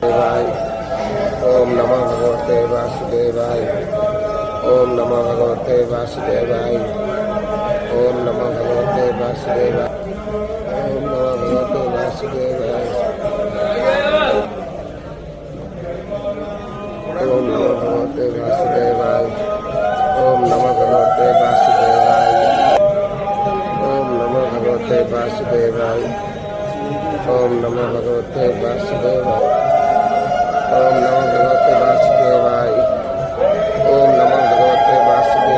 देवाय ओम नमः भगवते वासुदेवाय ओम नमः भगवते वासुदेवाय ओम नमः भगवते वासुदेवाय ओम नमः भगवते वासुदेवाय ओम नमः भगवते वासुदेवाय ओम नमः भगवते वासुदेवाय ओम नमः भगवते वासुदेवाय ओम नमः भगवते वासुदेवाय ओम नमो भगवते वासुदेवाय ओम नमो भगवते वासुदेवाय